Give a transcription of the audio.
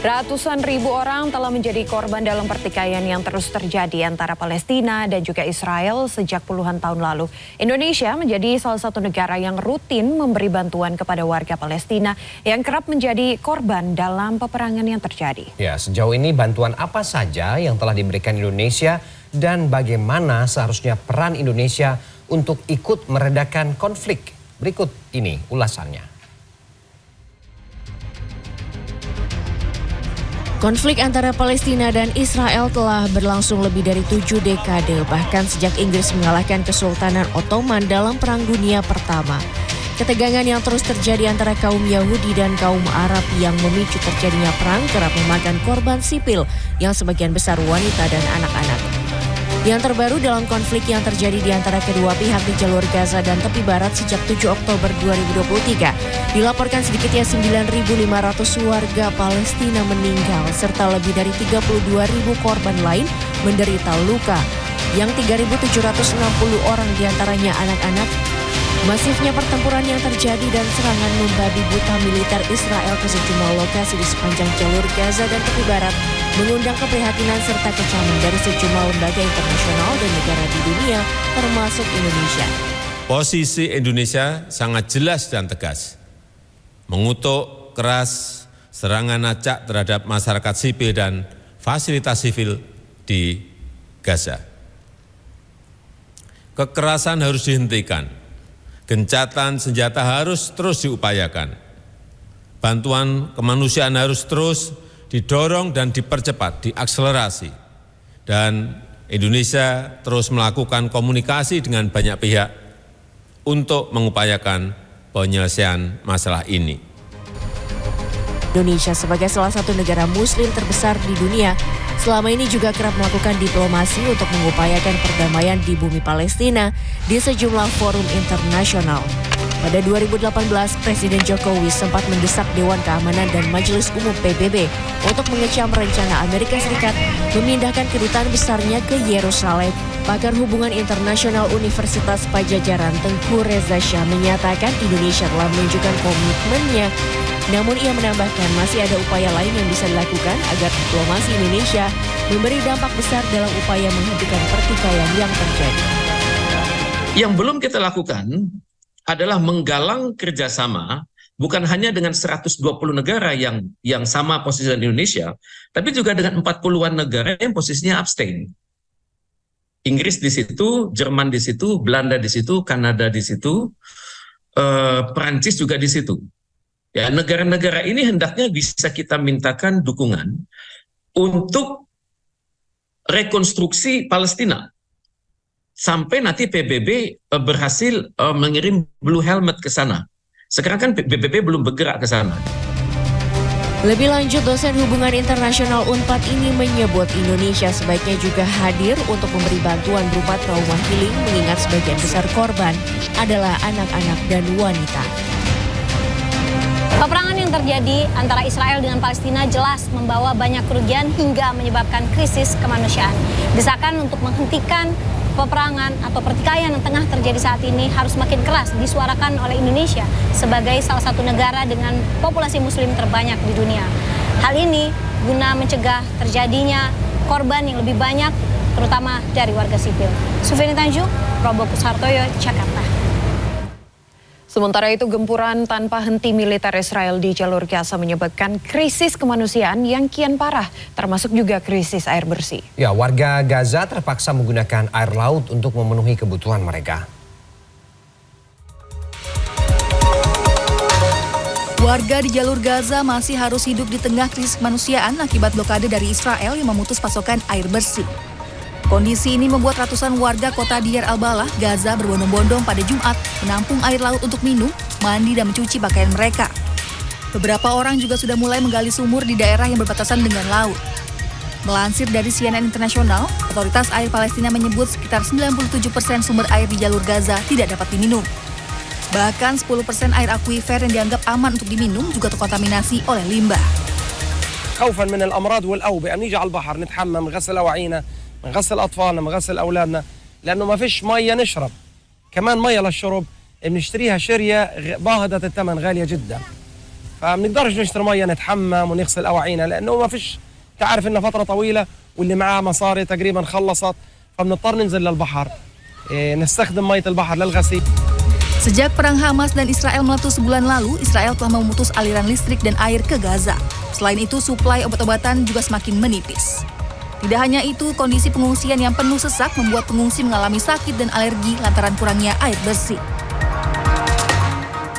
Ratusan ribu orang telah menjadi korban dalam pertikaian yang terus terjadi antara Palestina dan juga Israel sejak puluhan tahun lalu. Indonesia menjadi salah satu negara yang rutin memberi bantuan kepada warga Palestina yang kerap menjadi korban dalam peperangan yang terjadi. Ya, sejauh ini bantuan apa saja yang telah diberikan Indonesia dan bagaimana seharusnya peran Indonesia untuk ikut meredakan konflik? Berikut ini ulasannya. Konflik antara Palestina dan Israel telah berlangsung lebih dari 7 dekade, bahkan sejak Inggris mengalahkan Kesultanan Ottoman dalam Perang Dunia Pertama. Ketegangan yang terus terjadi antara kaum Yahudi dan kaum Arab yang memicu terjadinya perang kerap memakan korban sipil yang sebagian besar wanita dan anak-anak. Yang terbaru dalam konflik yang terjadi di antara kedua pihak di jalur Gaza dan tepi barat sejak 7 Oktober 2023, dilaporkan sedikitnya 9.500 warga Palestina meninggal serta lebih dari 32.000 korban lain menderita luka, yang 3.760 orang diantaranya anak-anak. Masifnya pertempuran yang terjadi dan serangan membabi buta militer Israel ke sejumlah lokasi di sepanjang jalur Gaza dan tepi barat mengundang keprihatinan serta kecaman dari sejumlah lembaga internasional dan negara di dunia, termasuk Indonesia. Posisi Indonesia sangat jelas dan tegas, mengutuk keras serangan acak terhadap masyarakat sipil dan fasilitas sipil di Gaza. Kekerasan harus dihentikan. Gencatan senjata harus terus diupayakan. Bantuan kemanusiaan harus terus didorong dan dipercepat, diakselerasi. Dan Indonesia terus melakukan komunikasi dengan banyak pihak untuk mengupayakan penyelesaian masalah ini. Indonesia sebagai salah satu negara muslim terbesar di dunia selama ini juga kerap melakukan diplomasi untuk mengupayakan perdamaian di bumi Palestina di sejumlah forum internasional. Pada 2018, Presiden Jokowi sempat mendesak Dewan Keamanan dan Majelis Umum PBB untuk mengecam rencana Amerika Serikat memindahkan kedutaan besarnya ke Yerusalem. Pakar Hubungan Internasional Universitas Pajajaran Tengku Reza Shah menyatakan Indonesia telah menunjukkan komitmennya. Namun ia menambahkan masih ada upaya lain yang bisa dilakukan agar diplomasi Indonesia memberi dampak besar dalam upaya menghentikan pertikaian yang terjadi. Yang belum kita lakukan adalah menggalang kerjasama bukan hanya dengan 120 negara yang sama posisi dengan Indonesia, tapi juga dengan 40-an negara yang posisinya abstain. Inggris di situ, Jerman di situ, Belanda di situ, Kanada di situ, Perancis juga di situ. Ya, negara-negara ini hendaknya bisa kita mintakan dukungan untuk rekonstruksi Palestina. Sampai nanti PBB berhasil mengirim Blue Helmet ke sana. Sekarang kan PBB belum bergerak ke sana. Lebih lanjut, dosen hubungan internasional UNPAD ini menyebut Indonesia sebaiknya juga hadir untuk memberi bantuan berupa trauma healing mengingat sebagian besar korban adalah anak-anak dan wanita. Peperangan yang terjadi antara Israel dengan Palestina jelas membawa banyak kerugian hingga menyebabkan krisis kemanusiaan. Desakan untuk menghentikan peperangan atau pertikaian yang tengah terjadi saat ini harus makin keras disuarakan oleh Indonesia sebagai salah satu negara dengan populasi muslim terbanyak di dunia. Hal ini guna mencegah terjadinya korban yang lebih banyak, terutama dari warga sipil. Sufiani Tanjung, Robo Kusartoyo, Jakarta. Sementara itu, gempuran tanpa henti militer Israel di jalur Gaza menyebabkan krisis kemanusiaan yang kian parah, termasuk juga krisis air bersih. Ya, warga Gaza terpaksa menggunakan air laut untuk memenuhi kebutuhan mereka. Warga di jalur Gaza masih harus hidup di tengah krisis kemanusiaan akibat blokade dari Israel yang memutus pasokan air bersih. Kondisi ini membuat ratusan warga kota Deir al-Balah, Gaza berbondong-bondong pada Jumat menampung air laut untuk minum, mandi, dan mencuci pakaian mereka. Beberapa orang juga sudah mulai menggali sumur di daerah yang berbatasan dengan laut. Melansir dari CNN Internasional, otoritas air Palestina menyebut sekitar 97% sumber air di jalur Gaza tidak dapat diminum. Bahkan 10% air akuifer yang dianggap aman untuk diminum juga terkontaminasi oleh limbah. خوفا من الأمراض والأوبئة نيجي على البحر نتحمم نغسل أواعينا نغسل أطفالنا نغسل أولادنا لأنه ما فيش مية نشرب كمان مية للشرب بنشتريها شرية باهظة الثمن غالية جدا فبنقدرش نشتري ميه نتحمم ونغسل اواعينا لانه ما فيش تعرف انها فتره طويله واللي معاه مصاري تقريبا خلصت فبنضطر ننزل للبحر نستخدم ميه البحر للغسيل. Sejak perang Hamas dan Israel meletus sebulan lalu, Israel telah memutus aliran listrik dan air ke Gaza. Selain itu, suplai obat-obatan juga semakin menipis. Tidak hanya itu, kondisi pengungsian yang penuh sesak membuat pengungsi mengalami sakit dan alergi lantaran kurangnya air bersih.